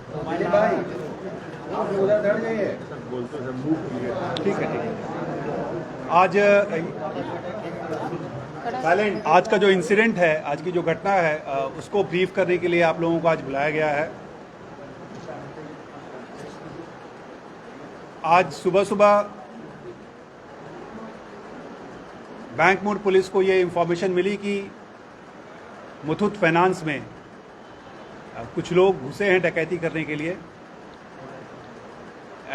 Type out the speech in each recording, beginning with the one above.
भाई आप उधर चढ़ जाइए। ठीक है। आज आज का जो इंसिडेंट है, आज की जो घटना है, उसको ब्रीफ करने के लिए आप लोगों को आज बुलाया गया है। आज सुबह सुबह बैंक मोड़ पुलिस को ये इंफॉर्मेशन मिली कि मुथूट फाइनेंस में कुछ लोग घुसे हैं डकैती करने के लिए।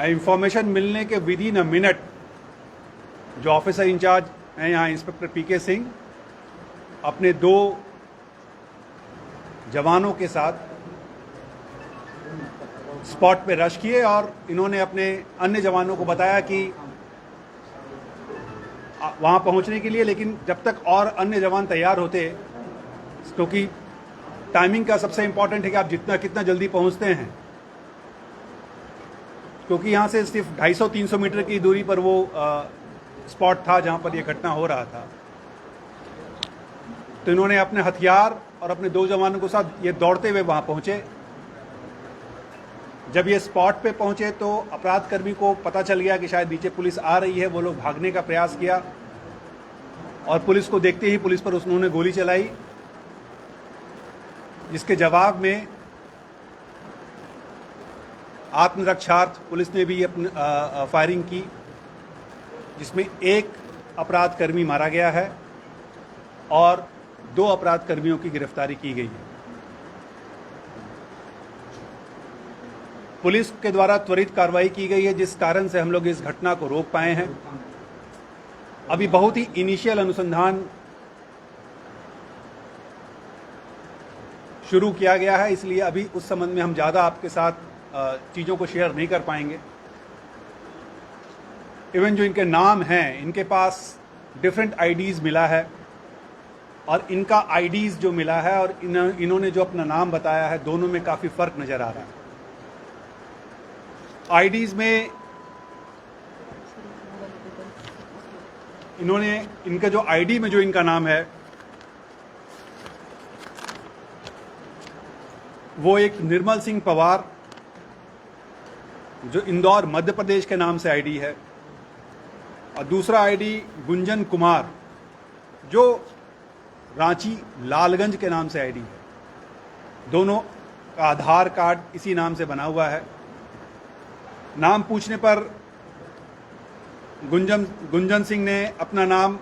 इंफॉर्मेशन मिलने के विद इन अ मिनट जो ऑफिसर इंचार्ज हैं यहाँ इंस्पेक्टर पीके सिंह अपने 2 जवानों के साथ स्पॉट पे रश किए और इन्होंने अपने अन्य जवानों को बताया कि वहाँ पहुँचने के लिए, लेकिन जब तक और अन्य जवान तैयार होते, क्योंकि टाइमिंग का सबसे इंपॉर्टेंट है कि आप कितना जल्दी पहुँचते हैं, क्योंकि यहाँ से सिर्फ 250-300 मीटर की दूरी पर वो स्पॉट था जहाँ पर ये घटना हो रहा था। तो इन्होंने अपने हथियार और अपने 2 जवानों के साथ ये दौड़ते हुए वहाँ पहुँचे। जब ये स्पॉट पे पहुँचे तो अपराध कर्मी को पता चल गया कि शायद नीचे पुलिस आ रही है। वो लोग भागने का प्रयास किया और पुलिस को देखते ही पुलिस पर उन्होंने गोली चलाई, जिसके जवाब में आत्मरक्षार्थ पुलिस ने भी अपनी फायरिंग की, जिसमें 1 अपराध कर्मी मारा गया है और 2 अपराध कर्मियों की गिरफ्तारी की गई है। पुलिस के द्वारा त्वरित कार्रवाई की गई है, जिस कारण से हम लोग इस घटना को रोक पाए हैं। अभी बहुत ही इनिशियल अनुसंधान शुरू किया गया है, इसलिए अभी उस संबंध में हम ज़्यादा आपके साथ चीज़ों को शेयर नहीं कर पाएंगे। इवन जो इनके नाम हैं, इनके पास डिफरेंट आईडीज़ मिला है और इनका आईडीज़ जो मिला है और इन्होंने जो अपना नाम बताया है, दोनों में काफ़ी फ़र्क नज़र आ रहा है। आईडीज़ में इनका जो आईडी में जो इनका नाम है वो एक निर्मल सिंह पवार, जो इंदौर मध्य प्रदेश के नाम से आईडी है, और दूसरा आईडी गुंजन कुमार, जो रांची लालगंज के नाम से आईडी है। दोनों का आधार कार्ड इसी नाम से बना हुआ है। नाम पूछने पर गुंजन सिंह ने अपना नाम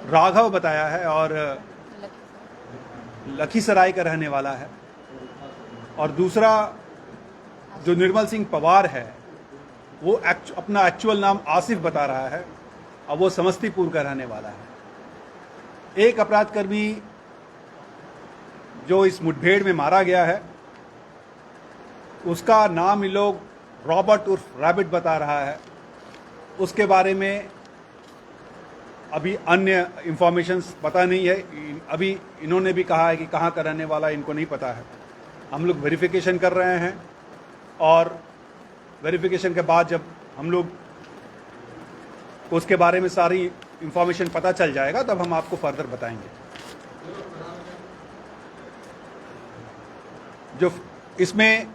राघव बताया है और लखीसराय का रहने वाला है, और दूसरा जो निर्मल सिंह पवार है वो अपना एक्चुअल नाम आसिफ बता रहा है और वो समस्तीपुर का रहने वाला है। 1 अपराध कर्मी जो इस मुठभेड़ में मारा गया है, उसका नाम ये लोग रॉबर्ट उर्फ रैबिट बता रहा है। उसके बारे में अभी अन्य इंफॉर्मेशंस पता नहीं है। अभी इन्होंने भी कहा है कि कहाँ का रहने वाला इनको नहीं पता है। हम लोग वेरिफिकेशन कर रहे हैं और वेरिफिकेशन के बाद जब हम लोग उसके बारे में सारी इंफॉर्मेशन पता चल जाएगा तब हम आपको फर्दर बताएंगे। जो इसमें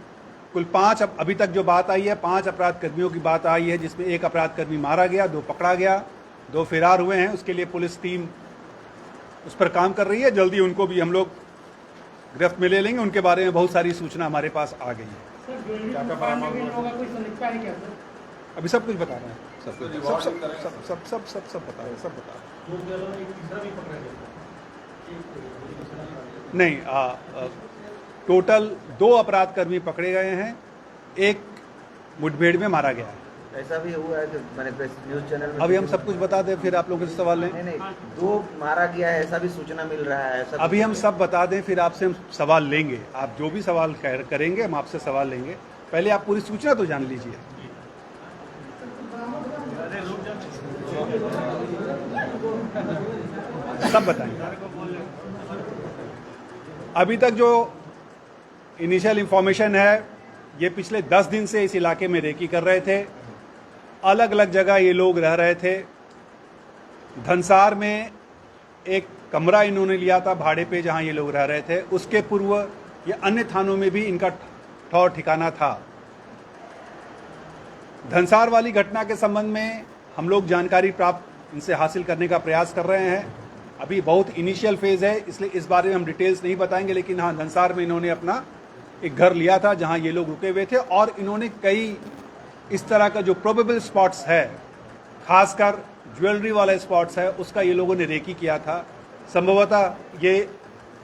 कुल 5 अभी तक जो बात आई है, 5 अपराध कर्मियों की बात आई है, जिसमें 1 अपराध कर्मी मारा गया, 2 पकड़ा गया, 2 फरार हुए हैं। उसके लिए पुलिस टीम उस पर काम कर रही है। जल्दी उनको भी हम लोग गिरफ्त में ले लेंगे। उनके बारे में बहुत सारी सूचना हमारे पास आ गई है। अभी सब कुछ बता रहे हैं, सब बता रहे हैं, सब बता रहे हैं। नहीं, टोटल 2 अपराध कर्मी पकड़े गए हैं, 1 मुठभेड़ में मारा गया है। ऐसा भी हुआ है कि मैंने न्यूज चैनल में अभी हम सब कुछ बता दें, फिर आप लोगों से सवाल लें। नहीं, 2 मारा गया है ऐसा भी सूचना मिल रहा है। अभी हम सब बता दें, फिर आपसे हम सवाल लेंगे। आप जो भी सवाल करेंगे हम आपसे सवाल लेंगे। पहले आप पूरी सूचना तो जान लीजिए। सब बताएंगे। अभी तक जो इनिशियल इंफॉर्मेशन है, ये पिछले 10 दिन से इस इलाके में रेकी कर रहे थे। अलग अलग जगह ये लोग रह रहे थे। धनसार में एक कमरा इन्होंने लिया था भाड़े पे, जहां ये लोग रह रहे थे। उसके पूर्व या अन्य थानों में भी इनका ठौर ठिकाना था। धनसार वाली घटना के संबंध में हम लोग जानकारी प्राप्त इनसे हासिल करने का प्रयास कर रहे हैं। अभी बहुत इनिशियल फेज है, इसलिए इस बारे में हम डिटेल्स नहीं बताएंगे, लेकिन हाँ, धनसार में इन्होंने अपना एक घर लिया था जहां ये लोग रुके हुए थे और इन्होंने कई इस तरह का जो प्रोबेबल स्पॉट्स है, खासकर ज्वेलरी वाले स्पॉट्स है, उसका ये लोगों ने रेकी किया था। संभवतः ये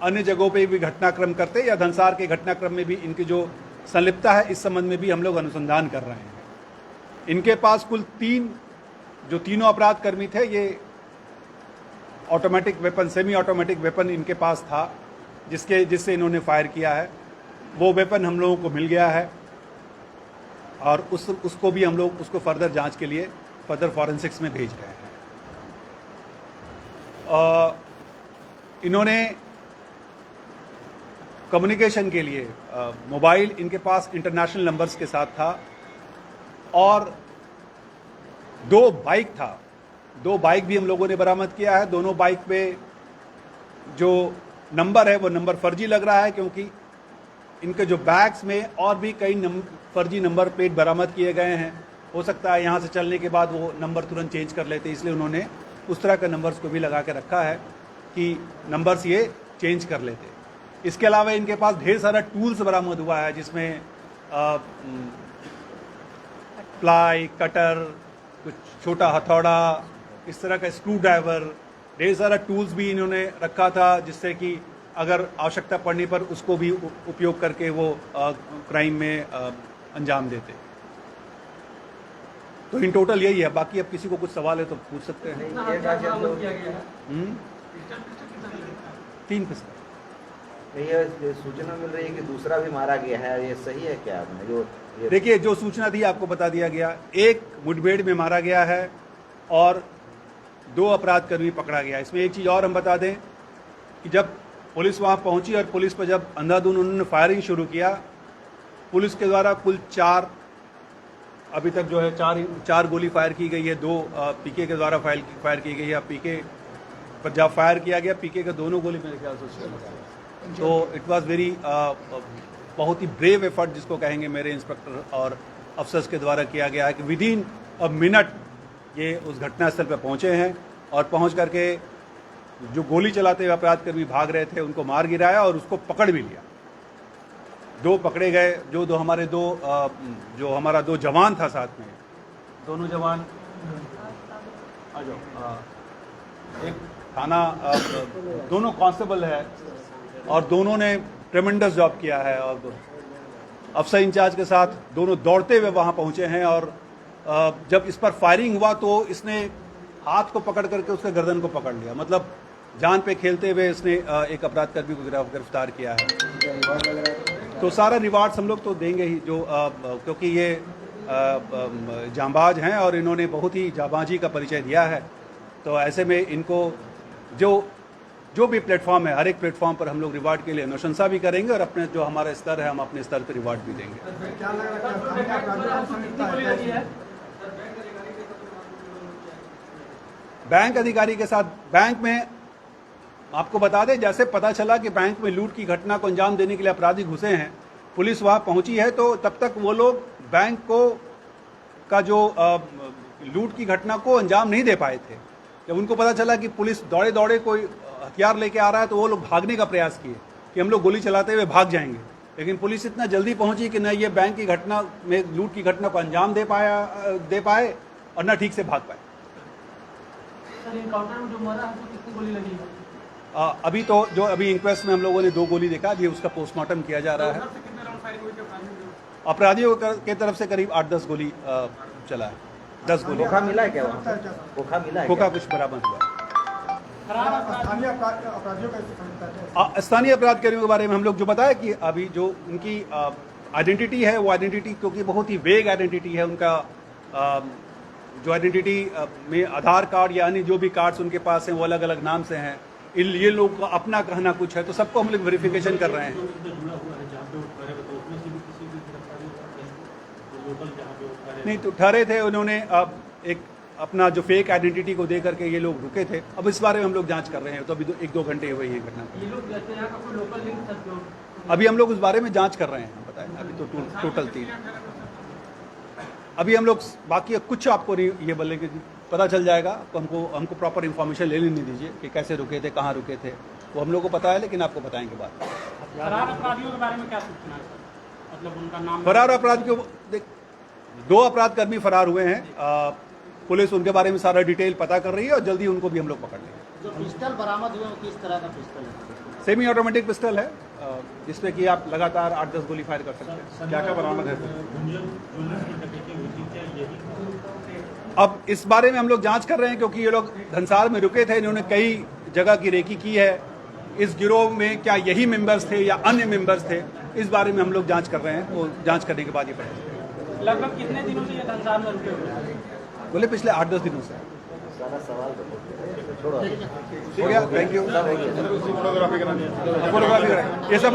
अन्य जगहों पे भी घटनाक्रम करते या धनसार के घटनाक्रम में भी इनकी जो संलिप्तता है, इस संबंध में भी हम लोग अनुसंधान कर रहे हैं। इनके पास कुल तीनों अपराध कर्मी थे, ये automatic weapon, semi automatic weapon इनके पास था जिससे इन्होंने फायर किया है। वो वेपन हम लोगों को मिल गया है और उसको भी हम लोग उसको फर्दर जांच के लिए फर्दर फॉरेंसिक्स में भेज रहे हैं। इन्होंने कम्युनिकेशन के लिए मोबाइल इनके पास इंटरनेशनल नंबर्स के साथ था और 2 बाइक था। 2 बाइक भी हम लोगों ने बरामद किया है। दोनों बाइक पे जो नंबर है वो नंबर फर्जी लग रहा है, क्योंकि इनके जो बैग्स में और भी कई फर्जी नंबर प्लेट बरामद किए गए हैं। हो सकता है यहाँ से चलने के बाद वो नंबर तुरंत चेंज कर लेते, इसलिए उन्होंने उस तरह के नंबर्स को भी लगा के रखा है कि नंबर्स ये चेंज कर लेते। इसके अलावा इनके पास ढेर सारा टूल्स बरामद हुआ है, जिसमें प्लाई, कटर, कुछ छोटा हथौड़ा, इस तरह का स्क्रू ड्राइवर, ढेर सारा टूल्स भी इन्होंने रखा था, जिससे कि अगर आवश्यकता पड़ने पर उसको भी उपयोग करके वो क्राइम में अंजाम देते। तो इन टोटल यही है। बाकी अब किसी को कुछ सवाल है तो पूछ सकते हैं। 3 पिस्टल। ये सूचना मिल रही है कि दूसरा भी मारा गया है, ये सही है क्या? देखिए, जो सूचना थी आपको बता दिया गया। एक मुठभेड़ में मारा गया है और 2 अपराधकर्मी पकड़ा गया। इसमें एक चीज़ और हम बता दें कि जब पुलिस वहाँ पहुंची और पुलिस पर जब अंधाधुंध उन्होंने फायरिंग शुरू किया, पुलिस के द्वारा कुल 4 अभी तक जो है 4 गोली फायर की गई है। 2 पीके के द्वारा फायर की गई है। पीके पर जब फायर किया गया, पीके के दोनों गोली मेरे ख्याल से उसके लगा। तो इट वाज वेरी बहुत ही ब्रेव एफर्ट जिसको कहेंगे मेरे इंस्पेक्टर और अफसर्स के द्वारा किया गया है कि विदिन अ मिनट ये उस घटनास्थल पर पहुंचे हैं और पहुंच करके जो गोली चलाते हुए अपराधकर्मी भाग रहे थे उनको मार गिराया और उसको पकड़ भी लिया। 2 पकड़े गए। जो हमारे 2 जवान था साथ में, दोनों जवान आ जाओ, एक थाना दोनों कांस्टेबल है और दोनों ने ट्रेमेंडस जॉब किया है और अफसर इंचार्ज के साथ दोनों दौड़ते हुए वहां पहुंचे हैं और जब इस पर फायरिंग हुआ तो इसने हाथ को पकड़ करके उसके गर्दन को पकड़ लिया। मतलब जान पे खेलते हुए इसने एक अपराधकर्मी को गिरफ्तार किया है। तो सारा रिवार्ड्स हम लोग तो देंगे ही, जो क्योंकि ये जांबाज हैं और इन्होंने बहुत ही जांबाजी का परिचय दिया है। तो ऐसे में इनको जो भी प्लेटफॉर्म है, हर एक प्लेटफॉर्म पर हम लोग रिवार्ड के लिए अनुशंसा भी करेंगे और अपने जो हमारा स्तर है हम अपने स्तर पर रिवार्ड भी देंगे। बैंक अधिकारी के साथ, बैंक में आपको बता दें, जैसे पता चला कि बैंक में लूट की घटना को अंजाम देने के लिए अपराधी घुसे हैं, पुलिस वहां पहुंची है, तो तब तक वो लोग बैंक का जो लूट की घटना को अंजाम नहीं दे पाए थे। जब उनको पता चला कि पुलिस दौड़े दौड़े कोई हथियार लेके आ रहा है तो वो लोग भागने का प्रयास किए कि हम लोग गोली चलाते हुए भाग जाएंगे, लेकिन पुलिस इतना जल्दी पहुंची कि न ये बैंक की घटना में लूट की घटना को अंजाम दे पाए और न ठीक से भाग पाए। अभी तो जो अभी इंक्वेस्ट में हम लोगों ने 2 गोली देखा, अभी उसका पोस्टमार्टम किया जा रहा है। अपराधियों के तरफ से करीब 8-10 गोली चला है। 10 गोली। खोखा मिला है क्या वहाँ? खोखा मिला है? खोखा कुछ बरामद हुआ। स्थानीय अपराधकर्मियों के बारे में हम लोग जो बताया कि अभी जो उनकी आइडेंटिटी है, वो आइडेंटिटी क्योंकि बहुत ही वेग आइडेंटिटी है उनका, जो आइडेंटिटी में आधार कार्ड या अन्य जो भी कार्ड्स उनके पास हैं वो अलग अलग नाम से हैं। ये लोग का अपना कहना कुछ है, तो सबको हम लोग वेरिफिकेशन कर रहे हैं। नहीं तो ठहरे थे उन्होंने एक अपना जो फेक आइडेंटिटी को दे करके ये लोग रुके थे। अब इस बारे में हम लोग जांच कर रहे हैं, तो अभी 1-2 घंटे हुए हैं घटना। अभी हम लोग उस बारे में जांच कर रहे हैं, बताएं। अभी तो टोटल 3। अभी हम लोग बाकी कुछ आपको नहीं ये बोले कि पता चल जाएगा, तो हमको प्रॉपर इन्फॉर्मेशन ले लेने दीजिए कि कैसे रुके थे, कहाँ रुके थे, वो हम लोग को पता है, लेकिन आपको बताएंगे बाद। फरार अपराधियों के बारे में क्या सूचना है सर? मतलब उनका नाम? फरार अपराधियों, देख 2 अपराध कर्मी फरार हुए हैं। पुलिस उनके बारे में सारा डिटेल पता कर रही है और जल्दी उनको भी हम लोग पकड़ लेंगे। जो पिस्टल बरामद हुए वो किस तरह का पिस्टल है? सेमी ऑटोमेटिक पिस्टल है, जिसमें कि आप लगातार 8-10 गोली फायर कर सकते हैं। क्या क्या बरामद है? अब इस बारे में हम लोग जांच कर रहे हैं, क्योंकि ये लोग धनसार में रुके थे, इन्होंने कई जगह की रेकी की है। इस गिरोह में क्या यही मेंबर्स थे या अन्य मेंबर्स थे, इस बारे में हम लोग जांच कर रहे हैं। वो जांच करने के बाद ये पता चलेगा। लगभग कितने दिनों से ये धनसार में रुके हुए हैं? बोले पिछले 8-10 दिनों से। सारा सवाल तो छोड़ो। हो गया, थैंक यू। फोटोग्राफी करानी है। फोटोग्राफी कराएं। ये सब